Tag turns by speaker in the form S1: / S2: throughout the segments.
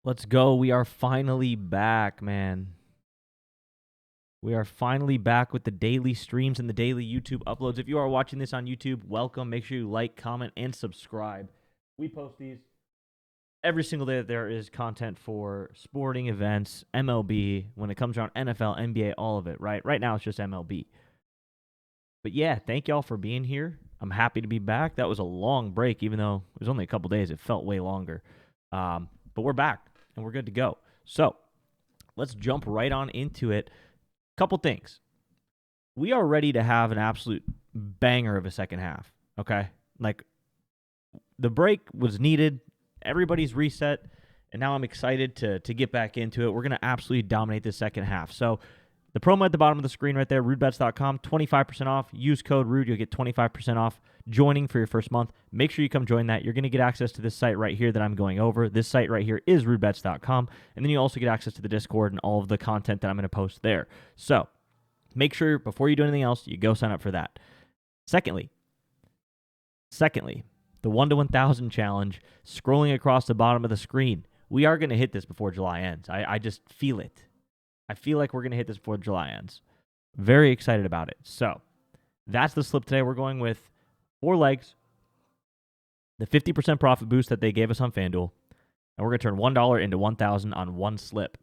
S1: Let's go. We are finally back, man. We are finally back with the daily streams and the daily YouTube uploads. If you are watching this on YouTube, welcome. Make sure you like, comment, and subscribe. We post these every single day that there is content for sporting events, MLB, when it comes around NFL, NBA, all of it, right? Right now it's just MLB. But yeah, thank y'all for being here. I'm happy to be back. That was a long break, even though it was only a couple days. It felt way longer. But we're back, and we're good to go. So let's jump right on into it. Couple things. We are ready to have an absolute banger of a second half, okay? Like, the break was needed. Everybody's reset, and now I'm excited to get back into it. We're going to absolutely dominate this second half. So the promo at the bottom of the screen right there, rudebets.com, 25% off. Use code RUDE. You'll get 25% off joining for your first month. Make sure you come join that. You're going to get access to this site right here that I'm going over. This site right here is rudebets.com. And then you also get access to the Discord and all of the content that I'm going to post there. So make sure before you do anything else, you go sign up for that. Secondly, the 1 to 1,000 challenge, scrolling across the bottom of the screen. We are going to hit this before July ends. I just feel it. I feel like we're going to hit this before July ends. Very excited about it. So that's the slip today. We're going with 4 legs, the 50% profit boost that they gave us on FanDuel, and we're going to turn $1 into $1,000 on one slip.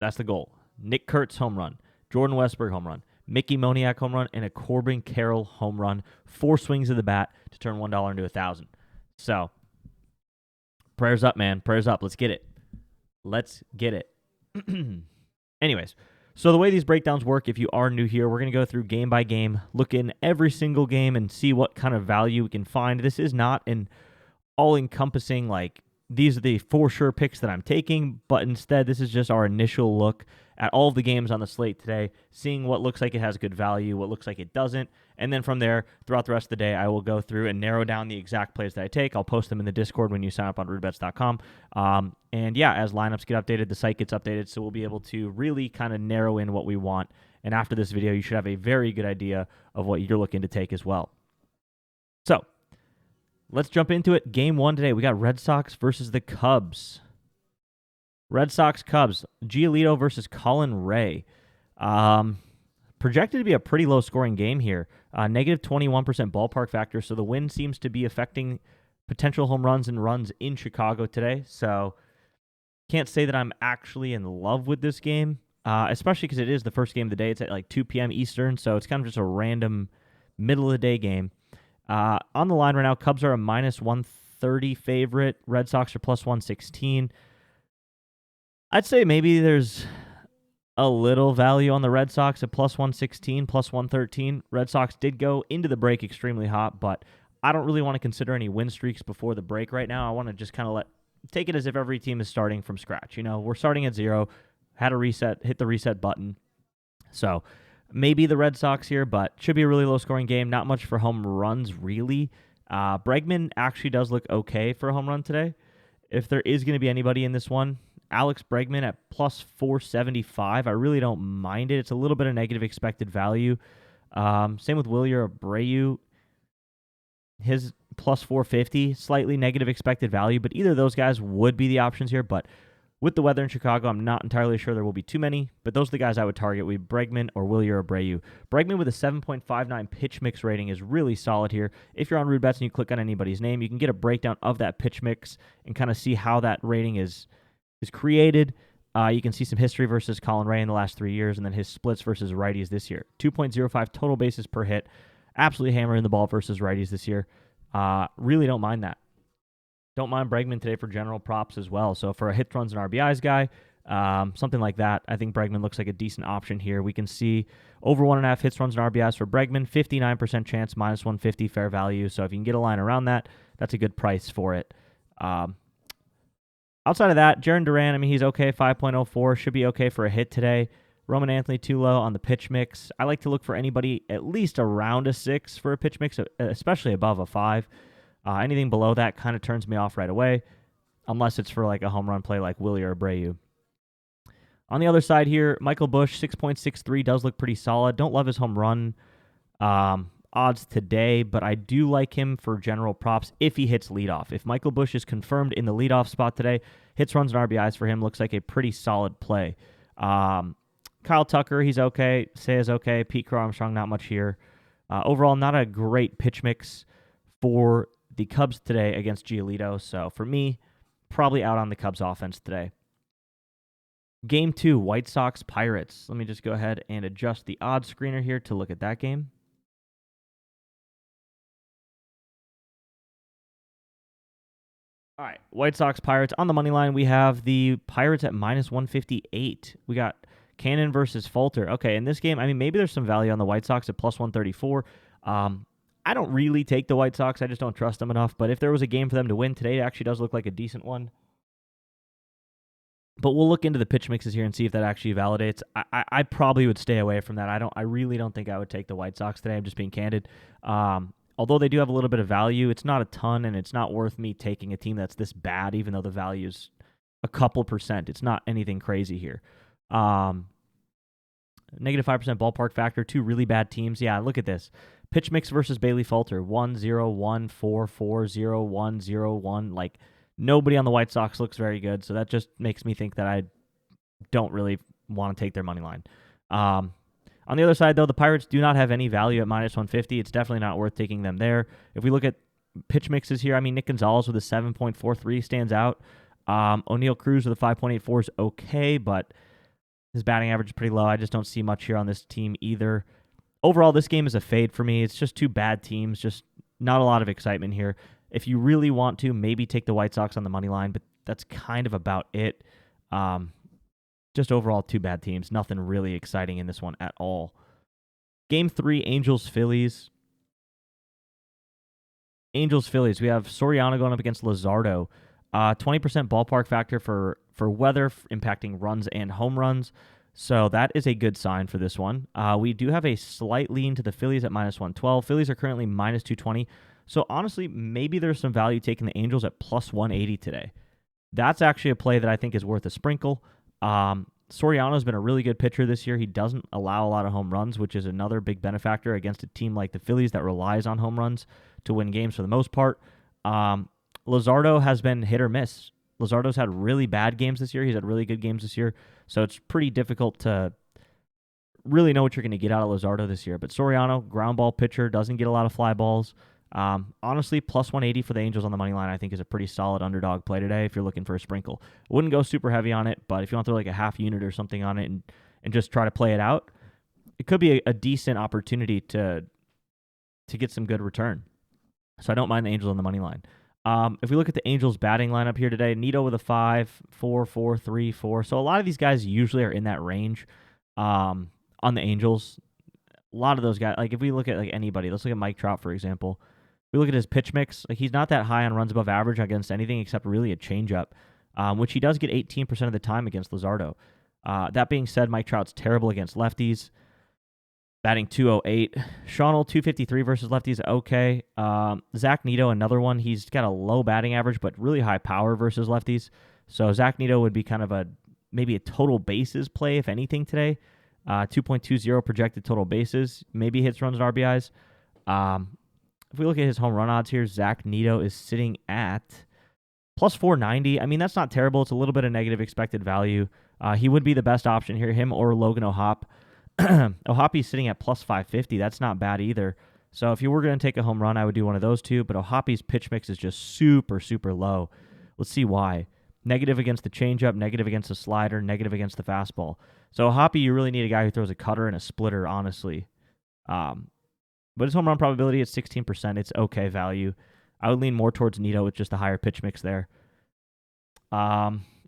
S1: That's the goal. Nick Kurtz home run, Jordan Westburg home run, Mickey Moniak home run, and a Corbin Carroll home run. 4 swings of the bat to turn $1 into $1,000. So prayers up, man. Prayers up. Let's get it. Let's get it. Anyways, so the way these breakdowns work, if you are new here, we're going to go through game by game, look in every single game and see what kind of value we can find. This is not an all-encompassing, like, these are the for sure picks that I'm taking, but instead this is just our initial look at all of the games on the slate today, seeing what looks like it has good value, what looks like it doesn't, and then from there, throughout the rest of the day, I will go through and narrow down the exact plays that I take. I'll post them in the Discord when you sign up on rudebets.com. And yeah, as lineups get updated, the site gets updated, so we'll be able to really kind of narrow in what we want. And after this video, you should have a very good idea of what you're looking to take as well. So let's jump into it. Game 1 today, we got Red Sox versus the Cubs. Red Sox, Cubs. Giolito versus Colin Ray. Projected to be a pretty low-scoring game here. Negative 21% ballpark factor, so the wind seems to be affecting potential home runs and runs in Chicago today. So can't say that I'm actually in love with this game, especially because it is the first game of the day. It's at like 2 p.m. Eastern, so it's kind of just a random middle-of-the-day game. On the line right now, Cubs are a minus 130 favorite. Red Sox are plus 116. I'd say maybe there's a little value on the Red Sox at plus 116, plus 113. Red Sox did go into the break extremely hot, but I don't really want to consider any win streaks before the break right now. I want to just kind of take it as if every team is starting from scratch. You know, we're starting at 0, had a reset, hit the reset button. So maybe the Red Sox here, but should be a really low-scoring game. Not much for home runs, really. Bregman actually does look okay for a home run today. If there is going to be anybody in this one, Alex Bregman at plus 475. I really don't mind it. It's a little bit of negative expected value. Same with Wilyer Abreu. His plus 450, slightly negative expected value, but either of those guys would be the options here. But with the weather in Chicago, I'm not entirely sure there will be too many, but those are the guys I would target. We Bregman or Wilyer Abreu. Bregman with a 7.59 pitch mix rating is really solid here. If you're on Rude Bets and you click on anybody's name, you can get a breakdown of that pitch mix and kind of see how that rating is created. You can see some history versus Colin Ray in the last 3 years, and then his splits versus righties this year. 2.05 total bases per hit. Absolutely hammering the ball versus righties this year. Really don't mind that. Don't mind Bregman today for general props as well. So for a hits, runs, and RBIs guy, something like that, I think Bregman looks like a decent option here. We can see over 1.5 hits, runs, and RBIs for Bregman, 59% chance, minus 150 fair value. So if you can get a line around that, that's a good price for it. Outside of that, Jarren Duran, I mean, he's okay, 5.04, should be okay for a hit today. Roman Anthony too low on the pitch mix. I like to look for anybody at least around a 6 for a pitch mix, especially above a 5. Anything below that kind of turns me off right away, unless it's for like a home run play like Wilyer Abreu. On the other side here, Michael Busch, 6.63, does look pretty solid. Don't love his home run odds today, but I do like him for general props if he hits leadoff. If Michael Busch is confirmed in the leadoff spot today, hits, runs, and RBIs for him looks like a pretty solid play. Kyle Tucker, he's okay. Seiya's okay. Pete Crow Armstrong, not much here. Overall, not a great pitch mix for the Cubs today against Giolito. So for me, probably out on the Cubs offense today. Game 2, White Sox Pirates. Let me just go ahead and adjust the odds screener here to look at that game. All right, White Sox Pirates. On the money line, we have the Pirates at minus 158. We got Cannon versus Falter. Okay, in this game, I mean, maybe there's some value on the White Sox at plus 134. I don't really take the White Sox. I just don't trust them enough. But if there was a game for them to win today, it actually does look like a decent one. But we'll look into the pitch mixes here and see if that actually validates. I probably would stay away from that. I really don't think I would take the White Sox today. I'm just being candid. Although they do have a little bit of value, it's not a ton, and it's not worth me taking a team that's this bad, even though the value is a couple percent. It's not anything crazy here. Negative 5% ballpark factor, 2 really bad teams. Yeah, look at this. Pitch mix versus Bailey Falter, 1-0-1, 4-4, 0-1, 0-1. Like, nobody on the White Sox looks very good, so that just makes me think that I don't really want to take their money line. On the other side, though, the Pirates do not have any value at minus 150. It's definitely not worth taking them there. If we look at pitch mixes here, I mean, Nick Gonzalez with a 7.43 stands out. O'Neal Cruz with a 5.84 is okay, but his batting average is pretty low. I just don't see much here on this team either. Overall, this game is a fade for me. It's just 2 bad teams, just not a lot of excitement here. If you really want to, maybe take the White Sox on the money line, but that's kind of about it. Just overall, 2 bad teams. Nothing really exciting in this one at all. Game 3, Angels-Phillies. Angels-Phillies. We have Soriano going up against Luzardo. 20% ballpark factor for weather impacting runs and home runs. So that is a good sign for this one. We do have a slight lean to the Phillies at minus 112. Phillies are currently minus 220. So honestly, maybe there's some value taking the Angels at plus 180 today. That's actually a play that I think is worth a sprinkle. Soriano's been a really good pitcher this year. He doesn't allow a lot of home runs, which is another big benefactor against a team like the Phillies that relies on home runs to win games for the most part. Luzardo has been hit or miss. Luzardo's had really bad games this year. He's had really good games this year. So it's pretty difficult to really know what you're going to get out of Luzardo this year. But Soriano, ground ball pitcher, doesn't get a lot of fly balls. Honestly, plus 180 for the Angels on the money line, I think is a pretty solid underdog play today if you're looking for a sprinkle. Wouldn't go super heavy on it, but if you want to throw like a half unit or something on it and just try to play it out, it could be a decent opportunity to get some good return. So I don't mind the Angels on the money line. If we look at the Angels batting lineup here today, Nito with a 5, 4, 4, 3, 4. So a lot of these guys usually are in that range on the Angels. A lot of those guys, like if we look at like anybody, let's look at Mike Trout, for example. We look at his pitch mix. Like he's not that high on runs above average against anything except really a changeup, which he does get 18% of the time against Luzardo. That being said, Mike Trout's terrible against lefties. Batting 208. Schonel, 253 versus lefties, okay. Zach Neto, another one. He's got a low batting average, but really high power versus lefties. So Zach Neto would be kind of maybe a total bases play, if anything, today. 2.20 projected total bases. Maybe hits, runs, and RBIs. If we look at his home run odds here, Zach Neto is sitting at plus 490. I mean, that's not terrible. It's a little bit of negative expected value. He would be the best option here, him or Logan O'Hoppe. O'Hoppe's sitting at plus 550. That's not bad either. So if you were going to take a home run, I would do one of those two. But O'Hoppe's pitch mix is just super, super low. Let's see why. Negative against the changeup, negative against the slider, negative against the fastball. So O'Hoppe, you really need a guy who throws a cutter and a splitter, honestly. But his home run probability is 16%. It's okay value. I would lean more towards Neto with just a higher pitch mix there.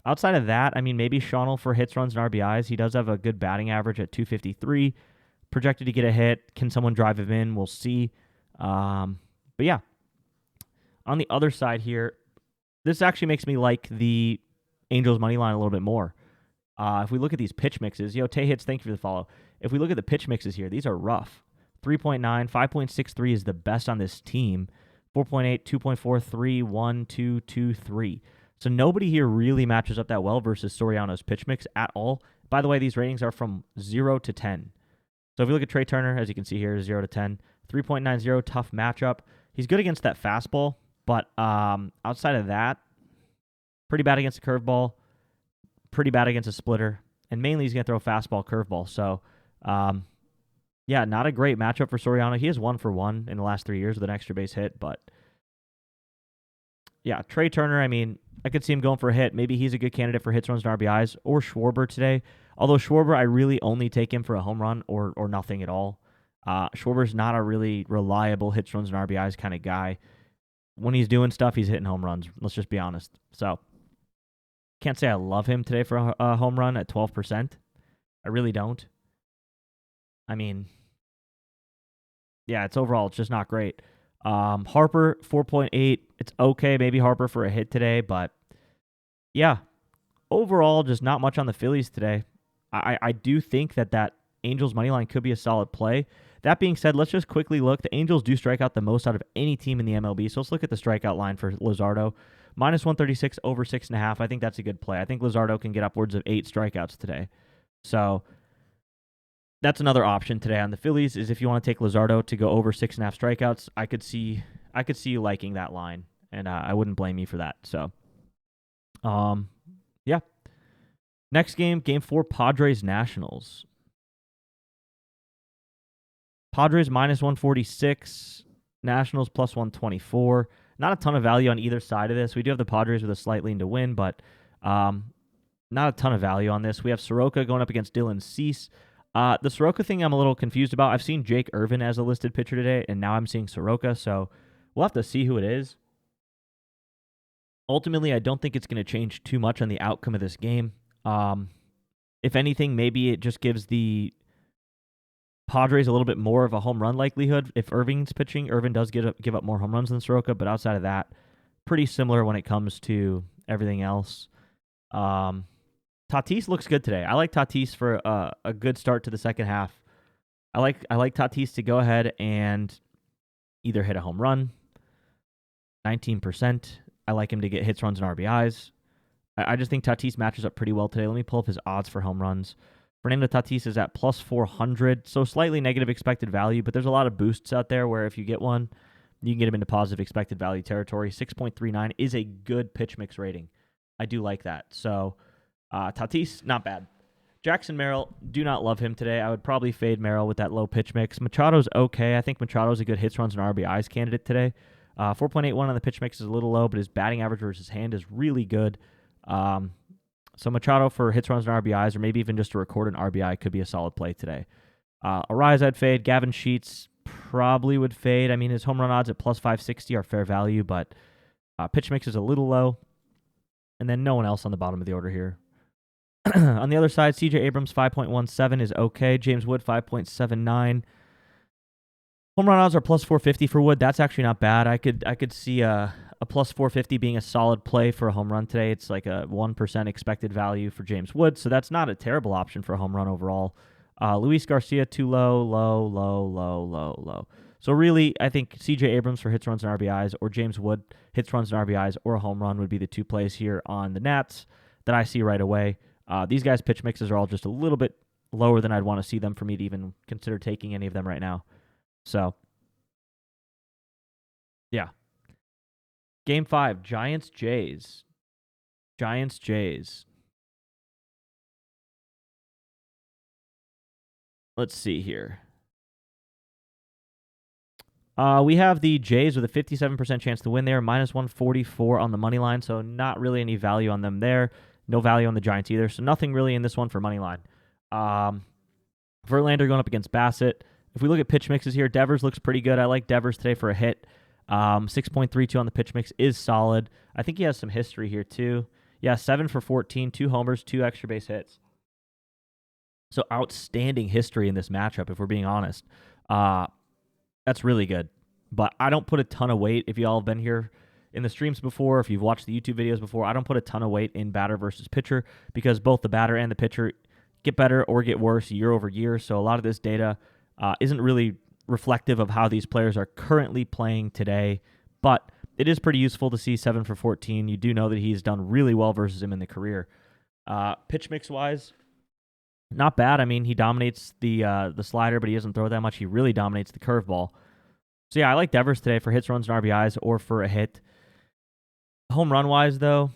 S1: Outside of that, I mean, maybe Schonel for hits, runs, and RBIs. He does have a good batting average at 253. Projected to get a hit. Can someone drive him in? We'll see. But yeah. On the other side here, this actually makes me like the Angels money line a little bit more. If we look at these pitch mixes, Tay Hits, thank you for the follow. If we look at the pitch mixes here, these are rough. 3.9, 5.63 is the best on this team. 4.8, 2.43, 1, 2, 2, 3. So nobody here really matches up that well versus Soriano's pitch mix at all. By the way, these ratings are from 0 to 10. So if you look at Trey Turner, as you can see here, 0 to 10. 3.90, tough matchup. He's good against that fastball, but outside of that, Pretty bad against a curveball, pretty bad against a splitter, and mainly he's going to throw a fastball curveball. So, yeah, not a great matchup for Soriano. He has 1-for-1 in the last 3 years with an extra base hit, but yeah, Trey Turner, I mean, I could see him going for a hit. Maybe he's a good candidate for hits, runs, and RBIs, or Schwarber today. Although Schwarber, I really only take him for a home run or nothing at all. Schwarber's not a really reliable hits, runs, and RBIs kind of guy. When he's doing stuff, he's hitting home runs. Let's just be honest. So, can't say I love him today for a home run at 12%. I really don't. I mean, yeah, it's just not great. Harper, 4.8. It's okay, maybe Harper for a hit today, but yeah, overall, just not much on the Phillies today. I do think that Angels money line could be a solid play. That being said, let's just quickly look. The Angels do strike out the most out of any team in the MLB, so let's look at the strikeout line for Luzardo. -136 over 6.5. I think that's a good play. I think Luzardo can get upwards of 8 strikeouts today. So that's another option today on the Phillies, is if you want to take Luzardo to go over 6.5 strikeouts, I could see you liking that line, and I wouldn't blame you for that. So, yeah. Next game 4, Padres Nationals. Padres -146, Nationals +124. Not a ton of value on either side of this. We do have the Padres with a slight lean to win, but not a ton of value on this. We have Soroka going up against Dylan Cease. The Soroka thing I'm a little confused about. I've seen Jake Irvin as a listed pitcher today, and now I'm seeing Soroka, so we'll have to see who it is. Ultimately, I don't think it's going to change too much on the outcome of this game. If anything, maybe it just gives the Padres a little bit more of a home run likelihood. If Irvin's pitching, Irvin does give up more home runs than Soroka, but outside of that, pretty similar when it comes to everything else. Tatis looks good today. I like Tatis for a good start to the second half. I like Tatis to go ahead and either hit a home run, 19%. I like him to get hits, runs, and RBIs. I just think Tatis matches up pretty well today. Let me pull up his odds for home runs. Fernando Tatis is at +400, so slightly negative expected value, but there's a lot of boosts out there where if you get one, you can get him into positive expected value territory. 6.39 is a good pitch mix rating. I do like that. So Tatis, not bad. Jackson Merrill, do not love him today. I would probably fade Merrill with that low pitch mix. Machado's okay. I think Machado's a good hits, runs, and RBIs candidate today. 4.81 on the pitch mix is a little low, but his batting average versus hand is really good. So Machado for hits, runs, and RBIs, or maybe even just to record an RBI, could be a solid play today. Arise, I'd fade. Gavin Sheets probably would fade. I mean, his home run odds at +560 are fair value, but pitch mix is a little low. And then no one else on the bottom of the order here. On the other side, CJ Abrams 5.17 is okay. James Wood 5.79. Home run odds are +450 for Wood. That's actually not bad. I could see a +450 being a solid play for a home run today. It's like a 1% expected value for James Wood, so that's not a terrible option for a home run overall. Luis Garcia, too low, low. So really, I think CJ Abrams for hits, runs, and RBIs, or James Wood hits, runs, and RBIs, or a home run would be the two plays here on the Nats that I see right away. These guys' pitch mixes are all just a little bit lower than I'd want to see them for me to even consider taking any of them right now. So, yeah. Game 5, Giants-Jays. Giants-Jays. Let's see here. We have the Jays with a 57% chance to win there, -144 on the money line, so not really any value on them there. No value on the Giants either, so nothing really in this one for money line. Verlander going up against Bassett. If we look at pitch mixes here, Devers looks pretty good. I like Devers today for a hit. 6.32 on the pitch mix is solid. I think he has some history here too. Yeah, 7 for 14, 2 homers, 2 extra base hits. So outstanding history in this matchup, if we're being honest. That's really good. But I don't put a ton of weight. If you all have been here in the streams before, if you've watched the YouTube videos before, I don't put a ton of weight in batter versus pitcher because both the batter and the pitcher get better or get worse year over year. So a lot of this data isn't really reflective of how these players are currently playing today. But it is pretty useful to see 7 for 14. You do know that he's done really well versus him in the career. Pitch mix-wise, not bad. I mean, he dominates the slider, but he doesn't throw that much. He really dominates the curveball. So, yeah, I like Devers today for hits, runs, and RBIs or for a hit. Home run-wise, though,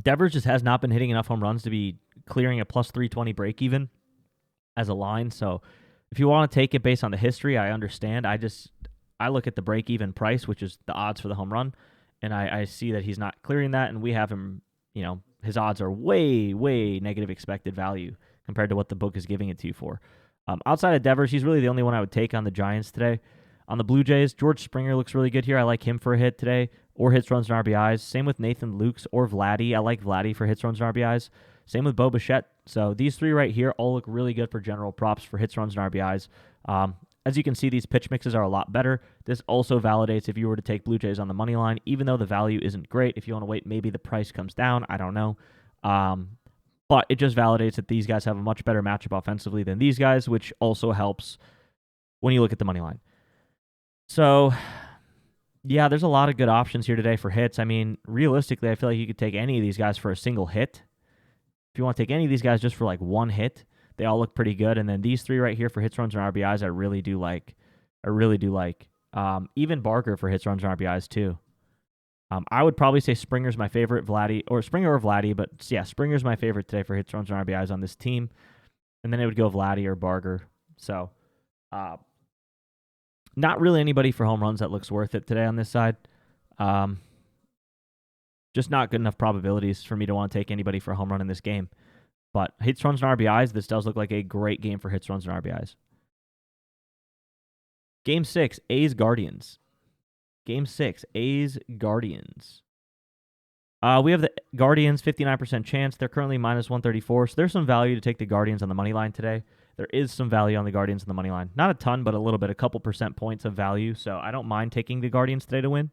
S1: Devers just has not been hitting enough home runs to be clearing a plus 320 break even as a line. So if you want to take it based on the history, I understand. I look at the break even price, which is the odds for the home run, and I see that he's not clearing that, and we have him, his odds are way, way negative expected value compared to what the book is giving it to you for. Outside of Devers, he's really the only one I would take on the Giants today. On the Blue Jays, George Springer looks really good here. I like him for a hit today, or hits, runs, and RBIs. Same with Nathan Lukes or Vladdy. I like Vladdy for hits, runs, and RBIs. Same with Bo Bichette. So these three right here all look really good for general props for hits, runs, and RBIs. As you can see, these pitch mixes are a lot better. This also validates if you were to take Blue Jays on the money line, even though the value isn't great. If you want to wait, maybe the price comes down. I don't know. But it just validates that these guys have a much better matchup offensively than these guys, which also helps when you look at the money line. So, yeah, there's a lot of good options here today for hits. I mean, realistically, I feel like you could take any of these guys for a single hit. If you want to take any of these guys just for like one hit, they all look pretty good. And then these three right here for hits, runs, and RBIs, I really do like. Even Barker for hits, runs, and RBIs too. I would probably say Springer's my favorite, Springer or Vladdy, but yeah, Springer's my favorite today for hits, runs, and RBIs on this team. And then it would go Vladdy or Barker. So, not really anybody for home runs that looks worth it today on this side. Just not good enough probabilities for me to want to take anybody for a home run in this game. But hits, runs, and RBIs, this does look like a great game for hits, runs, and RBIs. Game 6, A's Guardians. Game 6, A's Guardians. We have the Guardians, 59% chance. They're currently minus 134, so there's some value to take the Guardians on the money line today. There is some value on the Guardians on the money line. Not a ton, but a little bit, a couple percent points of value, so I don't mind taking the Guardians today to win.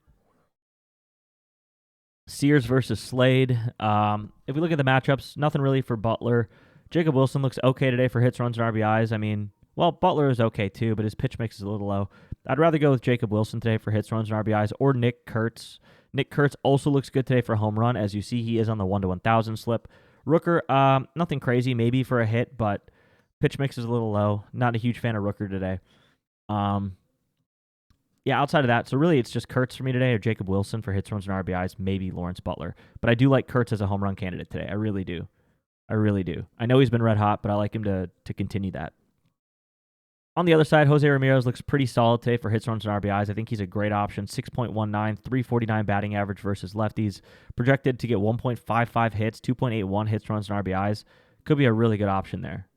S1: Sears versus Slade. If we look at the matchups, nothing really for Butler. Jacob Wilson looks okay today for hits, runs, and RBIs. I mean, well, Butler is okay too, but his pitch mix is a little low. I'd rather go with Jacob Wilson today for hits, runs, and RBIs, or Nick Kurtz. Nick Kurtz also looks good today for home run. As you see, he is on the 1-to-1,000 slip. Rooker, nothing crazy, maybe for a hit, but pitch mix is a little low. Not a huge fan of Rooker today. Yeah, outside of that, so really it's just Kurtz for me today, or Jacob Wilson for hits, runs, and RBIs, maybe Lawrence Butler. But I do like Kurtz as a home run candidate today. I really do. I know he's been red hot, but I like him to continue that. On the other side, Jose Ramirez looks pretty solid today for hits, runs, and RBIs. I think he's a great option. 6.19, 349 batting average versus lefties. Projected to get 1.55 hits, 2.81 hits, runs, and RBIs. Could be a really good option there.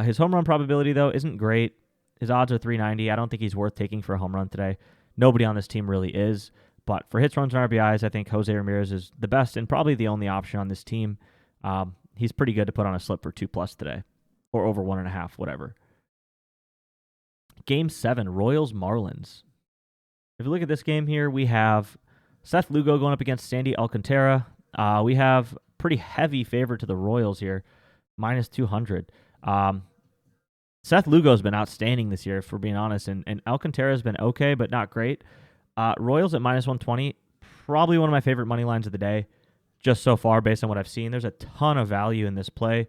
S1: His home run probability, though, isn't great. His odds are 390. I don't think he's worth taking for a home run today. Nobody on this team really is. But for hits, runs, and RBIs, I think Jose Ramirez is the best and probably the only option on this team. He's pretty good to put on a slip for 2+ today. Or over 1.5, whatever. Game 7, Royals-Marlins. If you look at this game here, we have Seth Lugo going up against Sandy Alcantara. We have pretty heavy favorite to the Royals here, minus 200. Seth Lugo's been outstanding this year, if we're being honest, and Alcantara's been okay, but not great. Royals at minus 120, probably one of my favorite money lines of the day, just so far based on what I've seen. There's a ton of value in this play.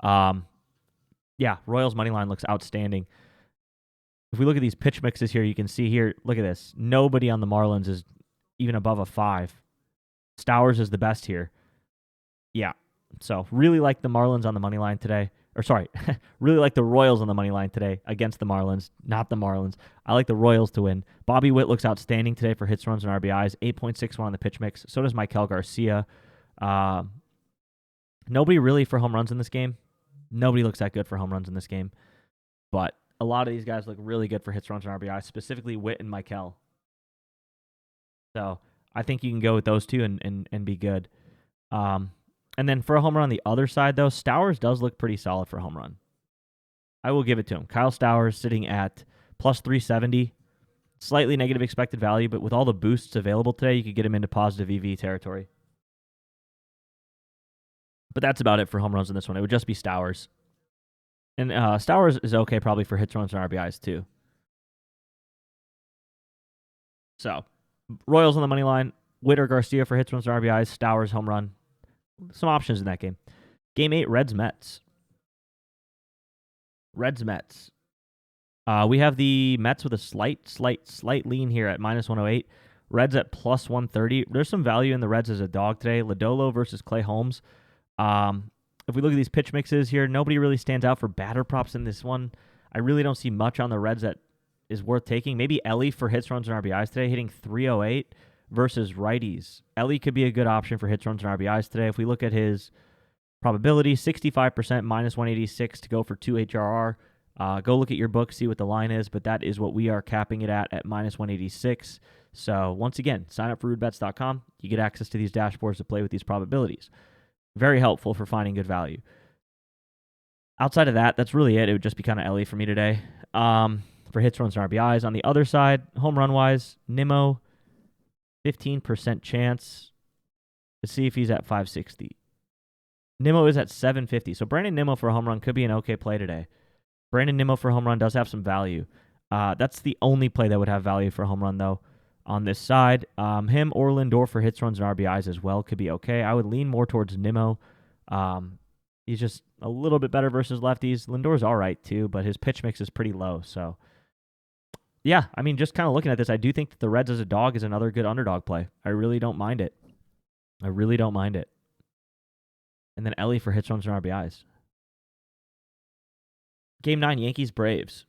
S1: Yeah, Royals money line looks outstanding. If we look at these pitch mixes here, you can see here, look at this. Nobody on the Marlins is even above a 5. Stowers is the best here. Yeah, so really like the Marlins on the money line today. Really like the Royals on the money line today against the Marlins, not the Marlins. I like the Royals to win. Bobby Witt looks outstanding today for hits, runs, and RBIs. 8.61 on the pitch mix. So does Maikel Garcia. Nobody really for home runs in this game. Nobody looks that good for home runs in this game. But a lot of these guys look really good for hits, runs, and RBIs, specifically Witt and Maikel. So I think you can go with those two and be good. And then for a home run on the other side, though, Stowers does look pretty solid for a home run. I will give it to him. Kyle Stowers sitting at plus 370. Slightly negative expected value, but with all the boosts available today, you could get him into positive EV territory. But that's about it for home runs in this one. It would just be Stowers. And Stowers is okay probably for hits, runs, and RBIs too. So, Royals on the money line. Witt or Garcia for hits, runs, and RBIs. Stowers, home run. Some options in that game. Game 8, Reds-Mets. We have the Mets with a slight lean here at minus 108. Reds at plus 130. There's some value in the Reds as a dog today. Lodolo versus Clay Holmes. If we look at these pitch mixes here, nobody really stands out for batter props in this one. I really don't see much on the Reds that is worth taking. Maybe Ellie for hits, runs, and RBIs today, hitting 308 versus righties. Ellie could be a good option for hits, runs, and RBIs today. If we look at his probability, 65%, minus 186 to go for 2 HRR. Go look at your book, see what the line is, but that is what we are capping it at minus 186. So once again, sign up for rudebets.com. You get access to these dashboards to play with these probabilities. Very helpful for finding good value. Outside of that, that's really it. It would just be kind of Ellie for me today. For hits, runs, and RBIs. On the other side, home run-wise, Nimmo, 15% chance. Let's see if he's at 560. Nimmo is at 750. So Brandon Nimmo for a home run could be an okay play today. Brandon Nimmo for a home run does have some value. That's the only play that would have value for a home run, though, on this side. Him or Lindor for hits, runs, and RBIs as well could be okay. I would lean more towards Nimmo. He's just a little bit better versus lefties. Lindor's all right, too, but his pitch mix is pretty low. So, yeah, I mean, just kind of looking at this, I do think that the Reds as a dog is another good underdog play. I really don't mind it. And then Ellie for hits, runs, and RBIs. Game 9, Yankees-Braves.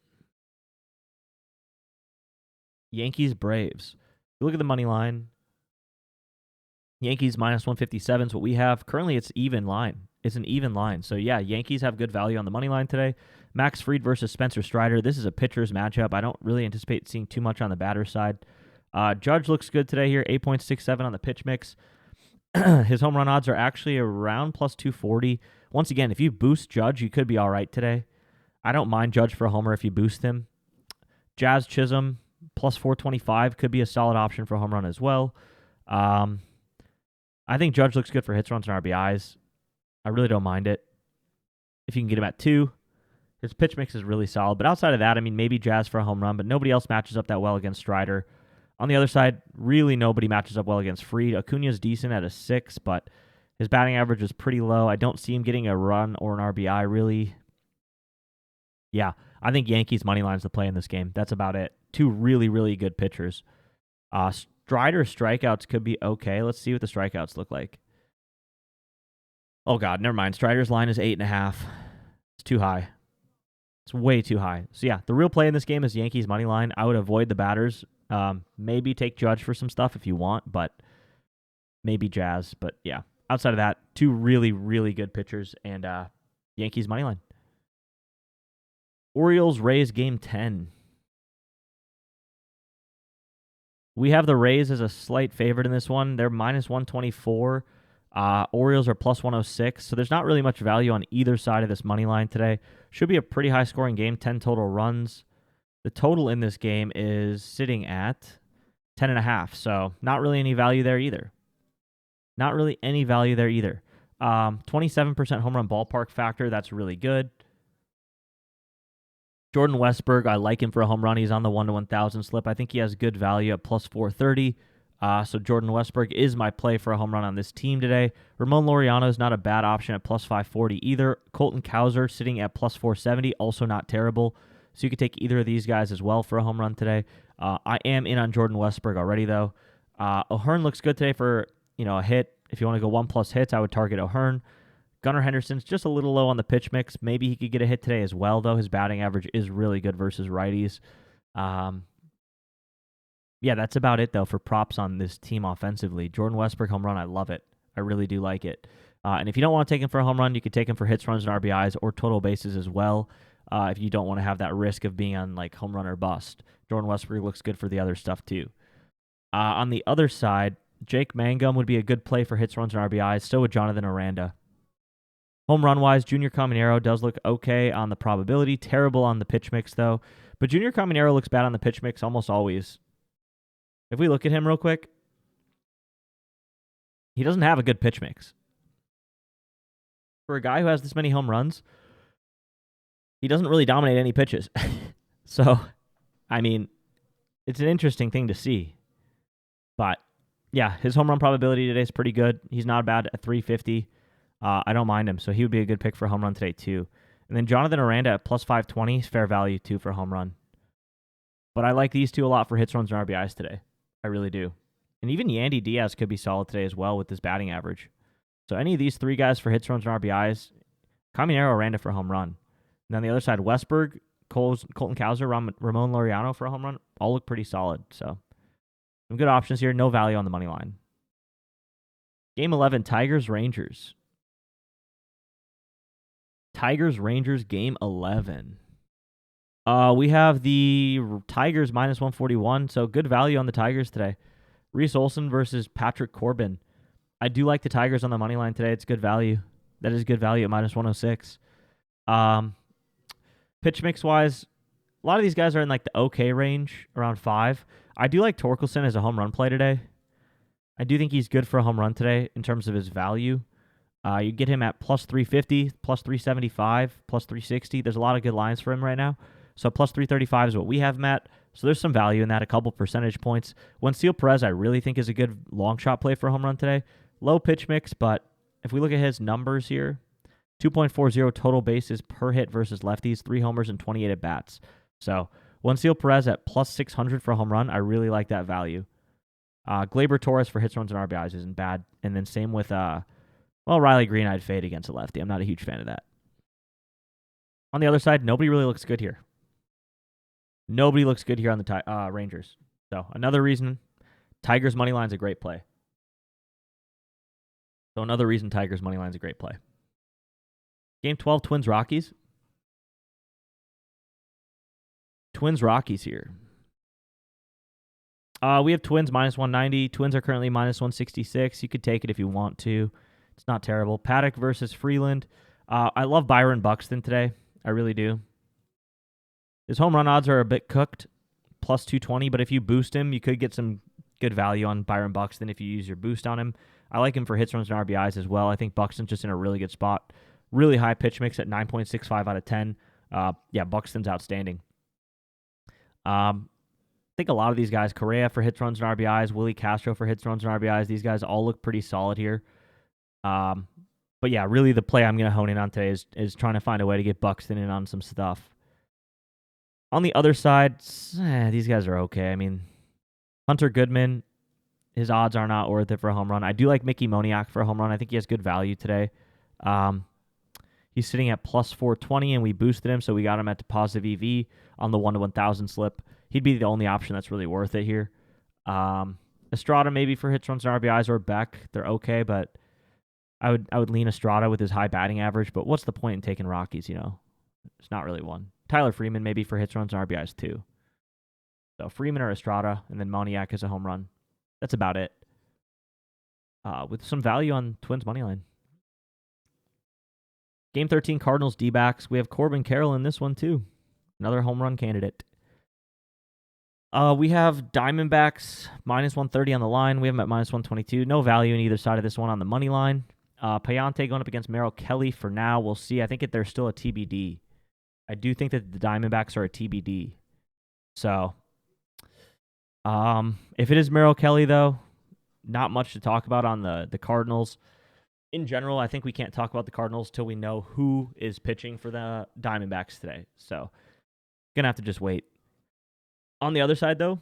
S1: Yankees-Braves. You look at the money line. Yankees minus 157 is what we have. Currently, it's even line. It's an even line. So, yeah, Yankees have good value on the money line today. Max Fried versus Spencer Strider. This is a pitcher's matchup. I don't really anticipate seeing too much on the batter side. Judge looks good today here, 8.67 on the pitch mix. His home run odds are actually around plus 240. Once again, if you boost Judge, you could be all right today. I don't mind Judge for a homer if you boost him. Jazz Chisholm, plus 425, could be a solid option for a home run as well. I think Judge looks good for hits, runs, and RBIs. I really don't mind it. If you can get him at 2, his pitch mix is really solid. But outside of that, I mean, maybe Jazz for a home run, but nobody else matches up that well against Strider. On the other side, really nobody matches up well against Fried. Acuna's decent at a 6, but his batting average is pretty low. I don't see him getting a run or an RBI, really. Yeah, I think Yankees money line's the play in this game. That's about it. 2 really, really good pitchers. Strider strikeouts could be okay. Let's see what the strikeouts look like. Oh, God, never mind. Strider's line is 8.5. It's too high. It's way too high. So, yeah, the real play in this game is Yankees money line. I would avoid the batters. Maybe take Judge for some stuff if you want, but maybe Jazz. But, yeah, outside of that, 2 really, really good pitchers and Yankees money line. Orioles-Rays game 10. We have the Rays as a slight favorite in this one. They're minus 124. Orioles are plus 106. So there's not really much value on either side of this money line today. Should be a pretty high-scoring game, 10 total runs. The total in this game is sitting at 10.5. So not really any value there either. 27% home run ballpark factor. That's really good. Jordan Westburg, I like him for a home run. He's on the 1-to-1,000 slip. I think he has good value at plus 430. So Jordan Westburg is my play for a home run on this team today. Ramon Laureano is not a bad option at plus 540 either. Colton Cowser sitting at plus 470, also not terrible. So you could take either of these guys as well for a home run today. I am in on Jordan Westburg already, though. O'Hearn looks good today for a hit. If you want to go 1+ hits, I would target O'Hearn. Gunnar Henderson's just a little low on the pitch mix. Maybe he could get a hit today as well, though. His batting average is really good versus righties. Yeah, that's about it, though, for props on this team offensively. Jordan Westburg home run, I love it. I really do like it. And if you don't want to take him for a home run, you could take him for hits, runs, and RBIs or total bases as well. If you don't want to have that risk of being on like home run or bust. Jordan Westburg looks good for the other stuff, too. On the other side, Jake Mangum would be a good play for hits, runs, and RBIs. So would Jonathan Aranda. Home run-wise, Junior Caminero does look okay on the probability. Terrible on the pitch mix, though. But Junior Caminero looks bad on the pitch mix almost always. If we look at him real quick, he doesn't have a good pitch mix. For a guy who has this many home runs, he doesn't really dominate any pitches. So, I mean, it's an interesting thing to see. But, yeah, his home run probability today is pretty good. He's not bad at 350. I don't mind him, so he would be a good pick for a home run today, too. And then Jonathan Aranda at plus 520 is fair value, too, for a home run. But I like these two a lot for hits, runs, and RBIs today. I really do. And even Yandy Diaz could be solid today as well with this batting average. So any of these three guys for hits, runs, and RBIs, Caminero, Aranda for a home run. And on the other side, Westberg, Colton Cowser, Ramon Laureano for a home run, all look pretty solid. So some good options here. No value on the money line. Game 11, Tigers-Rangers. Tigers-Rangers, Game 11. We have the Tigers minus 141, so good value on the Tigers today. Reese Olson versus Patrick Corbin. I do like the Tigers on the money line today. It's good value. That is good value at minus 106. Pitch mix wise, a lot of these guys are in like the okay range, around 5. I do like Torkelson as a home run play today. I do think he's good for a home run today in terms of his value. You get him at plus 350, plus 375, plus 360. There's a lot of good lines for him right now. So plus 335 is what we have him at. So there's some value in that, a couple percentage points. Wenceel Perez, I really think is a good long shot play for a home run today. Low pitch mix, but if we look at his numbers here, 2.40 total bases per hit versus lefties, 3 homers and 28 at bats. So Wenceel Perez at plus 600 for a home run, I really like that value. Gleyber Torres for hits, runs, and RBIs isn't bad. And then same with, Riley Green, I'd fade against a lefty. I'm not a huge fan of that. On the other side, nobody really looks good here. Nobody looks good here on the Rangers. So another reason, Tigers money line is a great play. So another reason Tigers money line is a great play. Game 12, Twins-Rockies. Twins-Rockies here. We have Twins minus 190. Twins are currently minus 166. You could take it if you want to. It's not terrible. Paddock versus Freeland. I love Byron Buxton today. I really do. His home run odds are a bit cooked, plus 220, but if you boost him, you could get some good value on Byron Buxton if you use your boost on him. I like him for hits, runs, and RBIs as well. I think Buxton's just in a really good spot. Really high pitch mix at 9.65 out of 10. Buxton's outstanding. I think a lot of these guys, Correa for hits, runs, and RBIs, Willie Castro for hits, runs, and RBIs, these guys all look pretty solid here. But yeah, really the play I'm going to hone in on today is trying to find a way to get Buxton in on some stuff. On the other side, these guys are okay. I mean, Hunter Goodman, his odds are not worth it for a home run. I do like Mickey Moniak for a home run. I think he has good value today. He's sitting at plus 420, and we boosted him, so we got him at the positive EV on the 1-to-1000 slip. He'd be the only option that's really worth it here. Estrada maybe for hits, runs, and RBIs, or Beck. They're okay, but I would lean Estrada with his high batting average. But what's the point in taking Rockies? It's not really one. Tyler Freeman maybe for hits, runs, and RBIs too. So Freeman or Estrada, and then Moniak as a home run. That's about it. With some value on Twins money line. Game 13, Cardinals D-backs. We have Corbin Carroll in this one too. Another home run candidate. We have Diamondbacks minus 130 on the line. We have them at minus 122. No value in either side of this one on the money line. Payante going up against Merrill Kelly for now. We'll see. I think they're still a TBD. I do think that the Diamondbacks are a TBD. So, if it is Merrill Kelly, though, not much to talk about on the Cardinals. In general, I think we can't talk about the Cardinals till we know who is pitching for the Diamondbacks today. So, going to have to just wait. On the other side, though,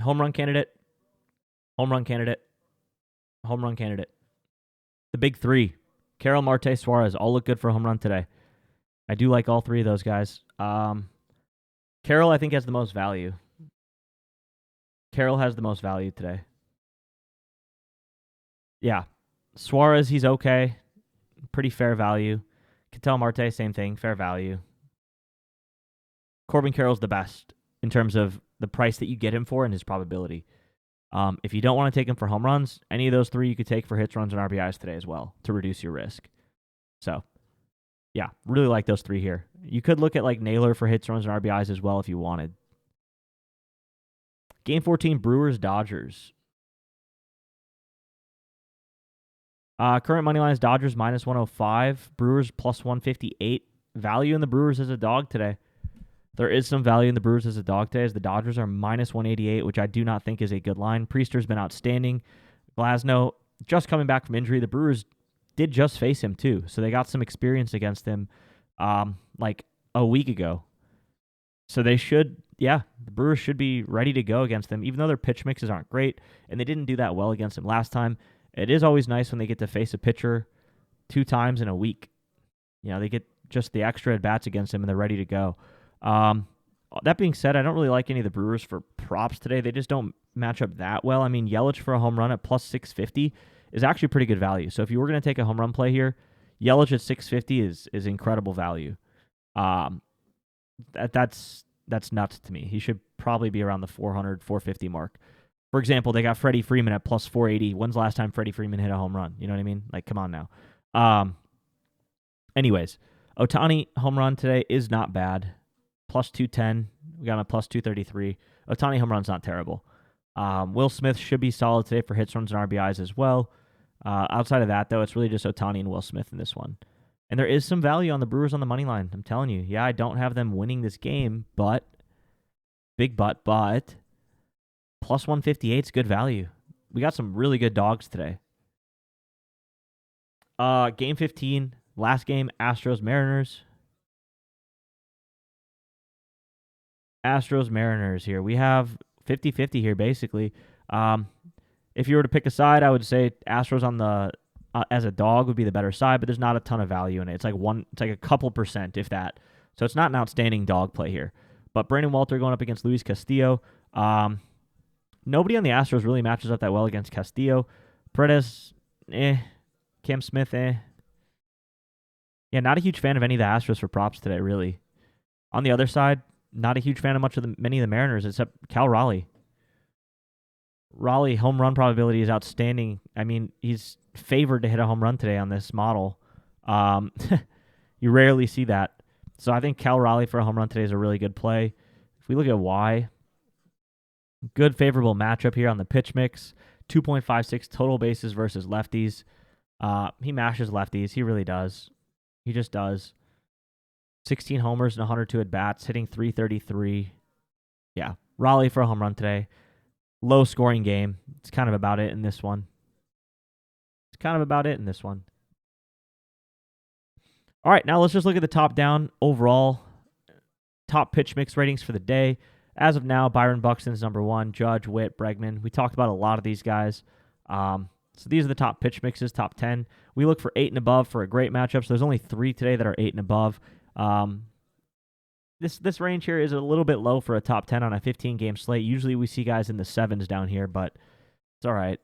S1: home run candidate, home run candidate, home run candidate. The big three, Carroll, Marte, Suarez, all look good for a home run today. I do like all three of those guys. Carroll, I think, has the most value. Carroll has the most value today. Yeah. Suarez, he's okay. Pretty fair value. Ketel Marte, same thing, fair value. Corbin Carroll's the best in terms of the price that you get him for and his probability. If you don't want to take him for home runs, any of those three you could take for hits, runs, and RBIs today as well to reduce your risk. So, yeah, really like those three here. You could look at like Naylor for hits, runs, and RBIs as well if you wanted. Game 14, Brewers-Dodgers. Current money line is Dodgers minus 105, Brewers plus 158. Value in the Brewers as a dog today. There is some value in the Brewers as a dog today, as the Dodgers are minus 188, which I do not think is a good line. Priester's been outstanding. Glasnow just coming back from injury. The Brewers did just face him too, so they got some experience against him like a week ago. So they should yeah, the Brewers should be ready to go against them, even though their pitch mixes aren't great, and they didn't do that well against them last time. It is always nice when they get to face a pitcher 2 times in a week. They get just the extra at-bats against him, and they're ready to go. That being said, I don't really like any of the Brewers for props today. They just don't match up that well. I mean, Yelich for a home run at plus 650 is actually pretty good value. So if you were going to take a home run play here, Yelich at 650 is incredible value. That's nuts to me. He should probably be around the 400, 450 mark. For example, they got Freddie Freeman at plus 480. When's the last time Freddie Freeman hit a home run? You know what I mean? Like, come on now. Anyways, Ohtani home run today is not bad. Plus 210. We got him at plus 233. Ohtani home run's not terrible. Will Smith should be solid today for hits, runs, and RBIs as well. Outside of that, though, it's really just Ohtani and Will Smith in this one. And there is some value on the Brewers on the money line. I'm telling you. Yeah, I don't have them winning this game, but but plus 158 is good value. We got some really good dogs today. Game 15, last game, Astros-Mariners. Astros-Mariners here. We have 50-50 here, basically. If you were to pick a side, I would say Astros on the as a dog would be the better side, but there's not a ton of value in it. It's like a couple percent, if that. So it's not an outstanding dog play here. But Brandon Walter going up against Luis Castillo. Nobody on the Astros really matches up that well against Castillo. Paredes, Cam Smith, Yeah, not a huge fan of any of the Astros for props today, really. On the other side, not a huge fan of many of the Mariners, except Cal Raleigh. Raleigh home run probability is outstanding. I mean, he's favored to hit a home run today on this model. You rarely see that. So I think Cal Raleigh for a home run today is a really good play. If we look at why, good favorable matchup here on the pitch mix. 2.56 total bases versus lefties. He mashes lefties. He really does. He just does. 16 homers and 102 at-bats, hitting 333. Yeah, Raleigh for a home run today. Low scoring game. It's kind of about it in this one. All right, now let's just look at the top-down overall top pitch mix ratings for the day. As of now, Byron Buxton's number 1, Judge, Witt, Bregman. We talked about a lot of these guys. So these are the top pitch mixes, top 10. We look for 8 and above for a great matchup. So there's only 3 today that are 8 and above. This range here is a little bit low for a top 10 on a 15-game slate. Usually we see guys in the 7s down here, but it's all right.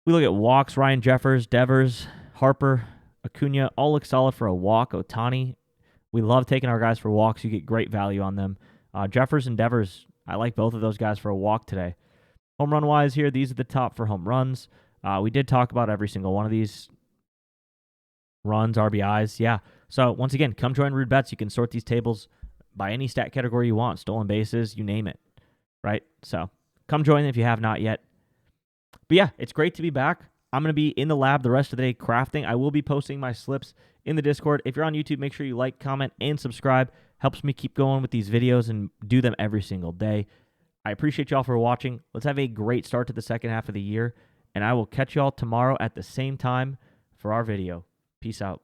S1: We look at walks, Ryan Jeffers, Devers, Harper, Acuna, all look solid for a walk. Ohtani, we love taking our guys for walks. You get great value on them. Jeffers and Devers, I like both of those guys for a walk today. Home run-wise here, these are the top for home runs. We did talk about every single one of these. Runs, RBIs, yeah. So once again, come join Rude Bets. You can sort these tables by any stat category you want. Stolen bases, you name it, right? So come join if you have not yet. But yeah, it's great to be back. I'm going to be in the lab the rest of the day crafting. I will be posting my slips in the Discord. If you're on YouTube, make sure you like, comment, and subscribe. Helps me keep going with these videos and do them every single day. I appreciate y'all for watching. Let's have a great start to the second half of the year, and I will catch y'all tomorrow at the same time for our video. Peace out.